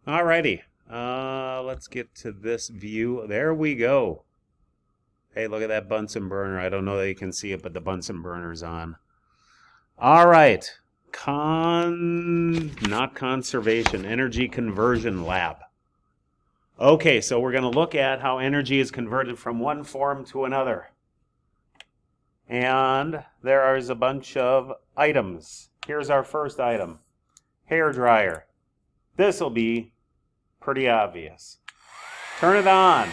Alrighty, let's get to this view. There we go. Hey, look at that Bunsen burner. I don't know that you can see it, but the Bunsen burner's on. All right, not conservation, energy conversion lab. Okay, so we're going to look at how energy is converted from one form to another. And there is a bunch of items. Here's our first item, hair dryer. This will be pretty obvious. Turn it on.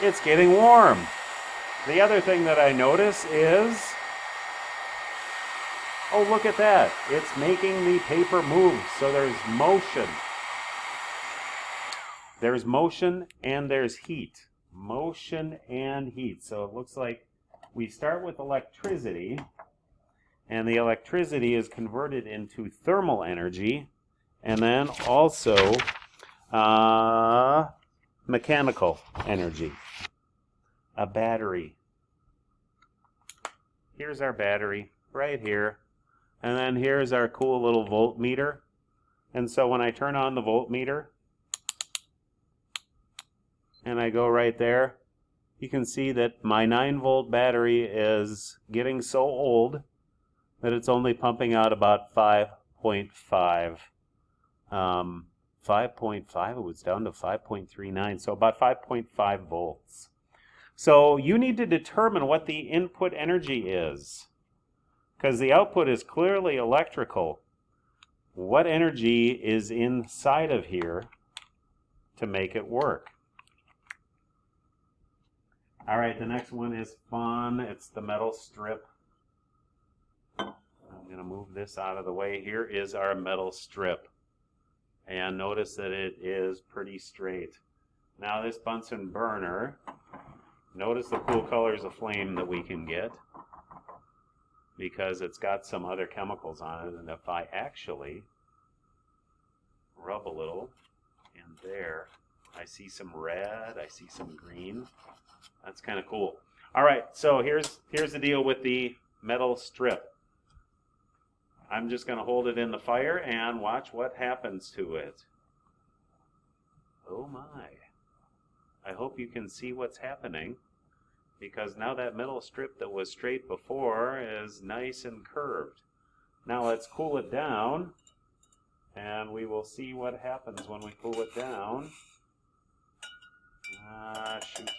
It's getting warm. The other thing that I notice is, oh, look at that. It's making the paper move, so there's motion. There's motion and there's heat. Motion and heat. So it looks like we start with electricity, and the electricity is converted into thermal energy, and then also mechanical energy. A battery. Here's our battery right here. And then here's our cool little voltmeter. And so when I turn on the voltmeter and I go right there, you can see that my 9-volt battery is getting so old that it's only pumping out about 5.5. 5.5, it was down to 5.39, so about 5.5 volts. So you need to determine what the input energy is, because the output is clearly electrical. What energy is inside of here to make it work? All right, the next one is fun. It's the metal strip. I'm going to move this out of the way. Here is our metal strip. And notice that it is pretty straight. Now this Bunsen burner, notice the cool colors of flame that we can get, because it's got some other chemicals on it. And if I actually rub a little in there, I see some red, I see some green. That's kind of cool. All right, so here's the deal with the metal strip. I'm just going to hold it in the fire and watch what happens to it. Oh my. I hope you can see what's happening, because now that metal strip that was straight before is nice and curved. Now let's cool it down, and we will see what happens when we cool it down. Shoot.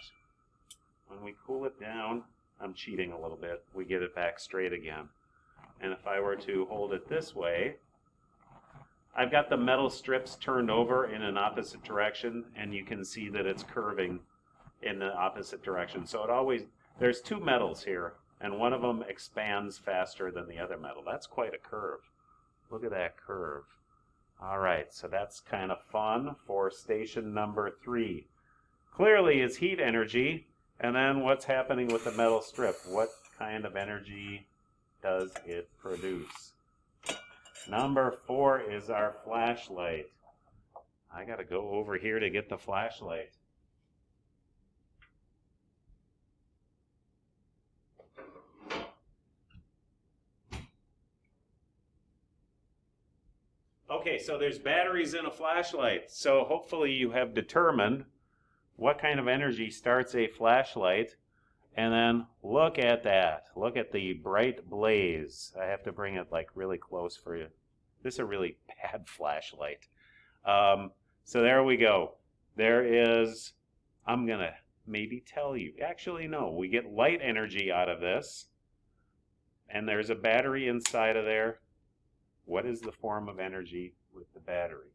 When we cool it down, I'm cheating a little bit. We get it back straight again. And if I were to hold it this way, I've got the metal strips turned over in an opposite direction, and you can see that it's curving in the opposite direction. So it always, there's two metals here, and one of them expands faster than the other metal. That's quite a curve. Look at that curve. All right, so that's kind of fun for station number 3. Clearly it's heat energy, and then what's happening with the metal strip? What kind of energy does it produce? Number 4 is our flashlight. I gotta go over here to get the flashlight. Okay, so there's batteries in a flashlight. So hopefully you have determined what kind of energy starts a flashlight. And then look at that. Look at the bright blaze. I have to bring it like really close for you. This is a really bad flashlight. So there we go. There is, I'm going to maybe tell you. Actually, no. We get light energy out of this. And there's a battery inside of there. What is the form of energy with the battery?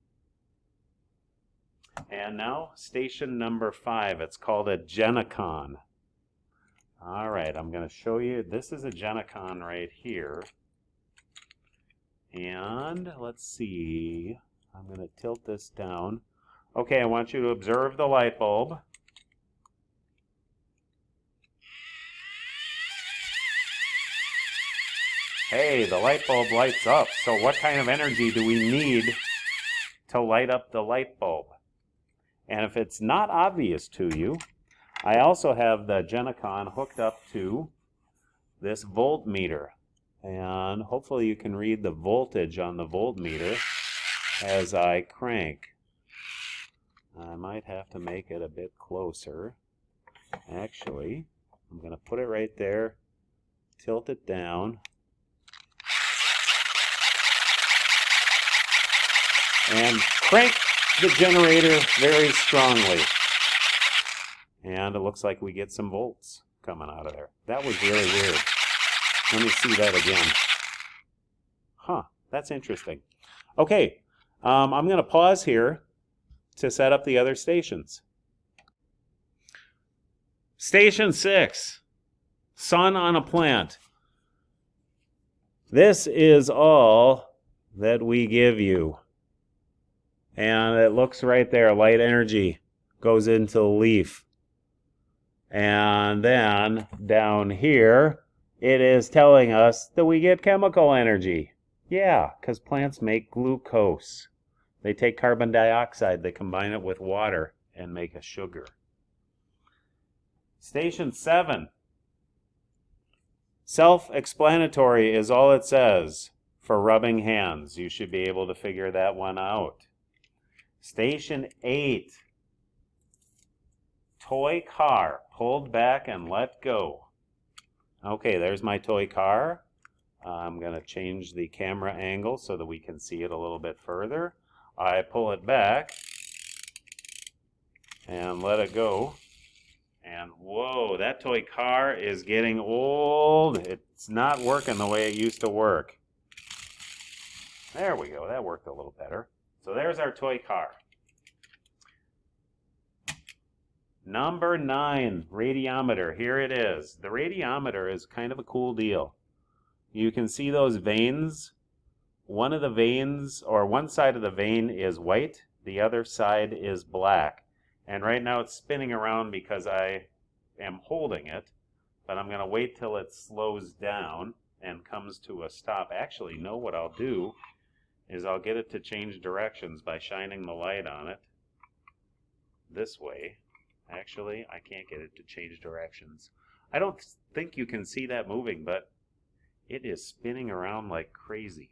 And now, station number 5. It's called a Genecon. All right, I'm going to show you. This is a Genecon right here. And let's see. I'm going to tilt this down. Okay, I want you to observe the light bulb. Hey, the light bulb lights up. So what kind of energy do we need to light up the light bulb? And if it's not obvious to you, I also have the Genecon hooked up to this voltmeter. And hopefully you can read the voltage on the voltmeter. as I crank. I might have to make it a bit closer. Actually, I'm going to put it right there, tilt it down, and crank the generator very strongly. And it looks like we get some volts coming out of there. That was really weird. Let me see that again. Huh, that's interesting. Okay, I'm going to pause here to set up the other stations. Station 6, sun on a plant. This is all that we give you. And it looks right there, light energy goes into the leaf. And then down here, it is telling us that we get chemical energy. Yeah, because plants make glucose. They take carbon dioxide, they combine it with water and make a sugar. Station 7. Self-explanatory is all it says for rubbing hands. You should be able to figure that one out. Station 8. Toy car, pulled back and let go. Okay, there's my toy car. I'm going to change the camera angle so that we can see it a little bit further. I pull it back and let it go. And whoa, that toy car is getting old. It's not working the way it used to work. There we go, that worked a little better. So there's our toy car. Number 9, radiometer. Here it is. The radiometer is kind of a cool deal. You can see those veins. One of the veins, or one side of the vein is white, the other side is black. And right now it's spinning around because I am holding it, but I'm going to wait till it slows down and comes to a stop. Actually, no, what I'll do is I'll get it to change directions by shining the light on it this way. Actually, I can't get it to change directions. I don't think you can see that moving, but it is spinning around like crazy.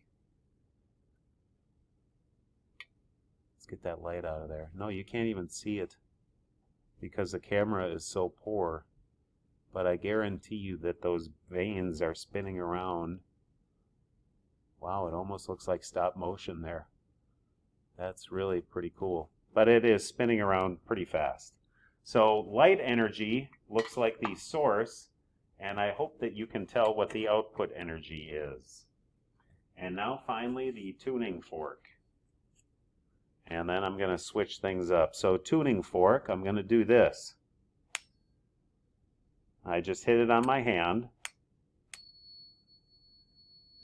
Let's get that light out of there. No, you can't even see it because the camera is so poor. But I guarantee you that those veins are spinning around. Wow, it almost looks like stop motion there. That's really pretty cool. But it is spinning around pretty fast. So light energy looks like the source, and I hope that you can tell what the output energy is. And now finally the tuning fork. And then I'm going to switch things up. So tuning fork, I'm going to do this. I just hit it on my hand.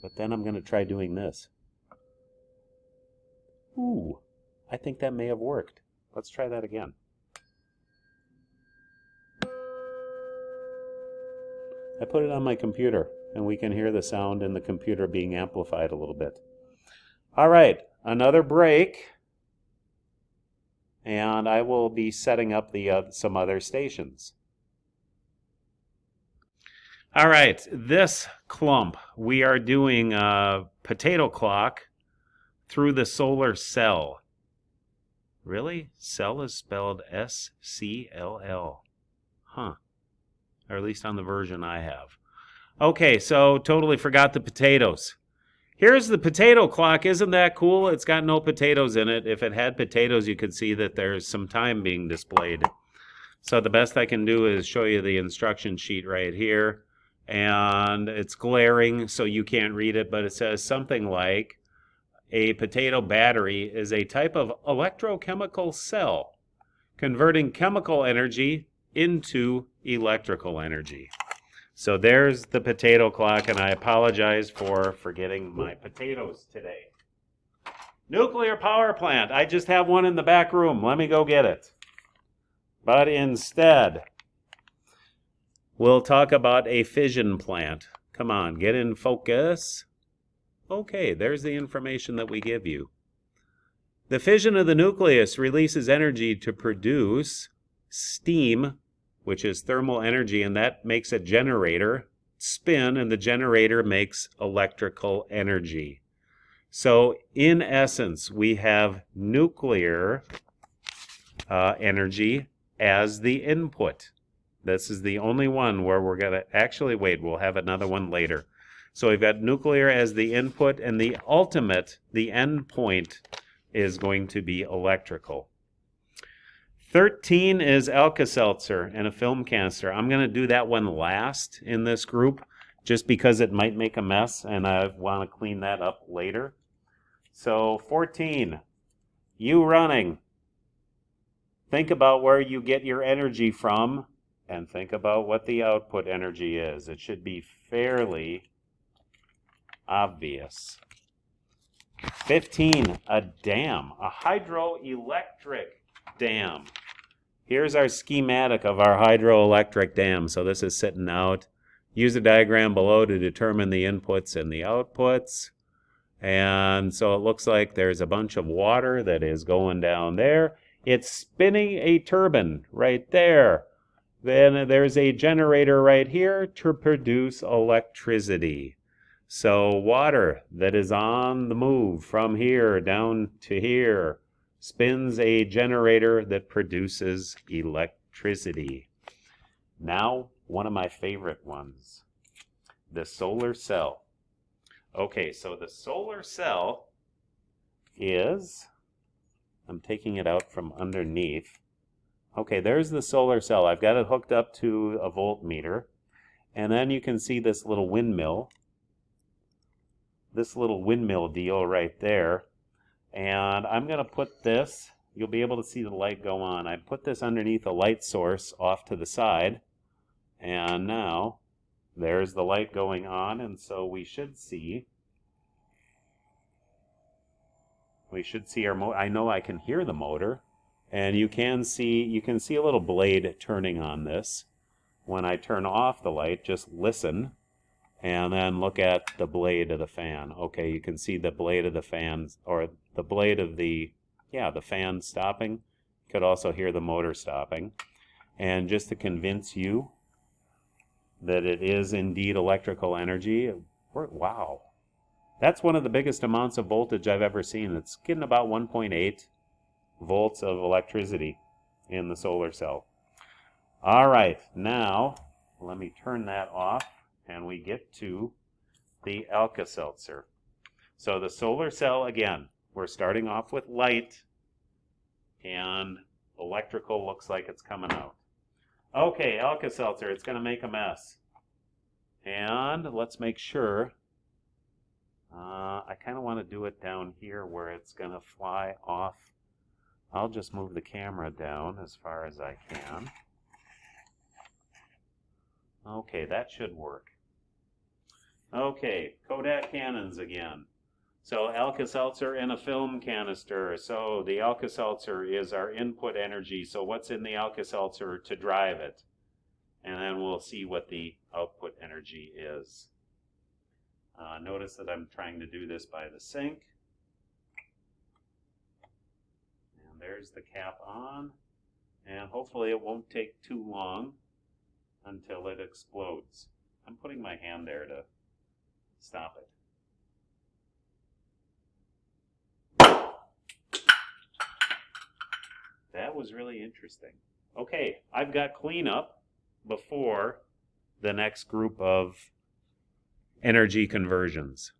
But then I'm going to try doing this. Ooh, I think that may have worked. Let's try that again. I put it on my computer, and we can hear the sound in the computer being amplified a little bit. All right, another break, and I will be setting up the some other stations. All right, this clump, we are doing a potato clock through the solar cell. Really? Cell is spelled S-C-L-L. Huh. Or at least on the version I have. Okay, so totally forgot the potatoes. Here's the potato clock. Isn't that cool? It's got no potatoes in it. If it had potatoes, you could see that there's some time being displayed. So the best I can do is show you the instruction sheet right here. And it's glaring, so you can't read it, but it says something like, a potato battery is a type of electrochemical cell, converting chemical energy into electrical energy. So there's the potato clock, and I apologize for forgetting my potatoes today. Nuclear power plant. I just have one in the back room. Let me go get it. But instead, we'll talk about a fission plant. Come on, get in focus. Okay, there's the information that we give you. The fission of the nucleus releases energy to produce steam, which is thermal energy, and that makes a generator spin, and the generator makes electrical energy. So in essence, we have nuclear energy as the input. This is the only one where we're going to actually wait. We'll have another one later. So we've got nuclear as the input, and the ultimate, the end point, is going to be electrical. 13 is Alka-Seltzer and a film canister. I'm going to do that one last in this group just because it might make a mess and I want to clean that up later. So 14, you running. Think about where you get your energy from and think about what the output energy is. It should be fairly obvious. 15, a dam, a hydroelectric dam. Here's our schematic of our hydroelectric dam. So this is sitting out. Use the diagram below to determine the inputs and the outputs. And so it looks like there's a bunch of water that is going down there. It's spinning a turbine right there. Then there's a generator right here to produce electricity. So water that is on the move from here down to here spins a generator that produces electricity. Now, one of my favorite ones, the solar cell. Okay, so the solar cell is, I'm taking it out from underneath. Okay, there's the solar cell. I've got it hooked up to a voltmeter. And then you can see this little windmill deal right there. And I'm going to put this, you'll be able to see the light go on. I put this underneath a light source off to the side. And now there's the light going on. And so we should see our motor. I know I can hear the motor. And you can see a little blade turning on this. When I turn off the light, just listen. And then look at the blade of the fan. Okay, you can see the blade of the fan, or the blade of the fan stopping. You could also hear the motor stopping. And just to convince you that it is indeed electrical energy, wow. That's one of the biggest amounts of voltage I've ever seen. It's getting about 1.8 volts of electricity in the solar cell. All right, now let me turn that off. And we get to the Alka-Seltzer. So the solar cell, again, we're starting off with light, and electrical looks like it's coming out. Okay, Alka-Seltzer, it's going to make a mess. And let's make sure. I kind of want to do it down here where it's going to fly off. I'll just move the camera down as far as I can. Okay, that should work. Okay, Kodak cannons again. So Alka-Seltzer in a film canister. So the Alka-Seltzer is our input energy. So what's in the Alka-Seltzer to drive it? And then we'll see what the output energy is. Notice that I'm trying to do this by the sink. And there's the cap on. And hopefully it won't take too long until it explodes. I'm putting my hand there to stop it. That was really interesting. Okay, I've got cleanup before the next group of energy conversions.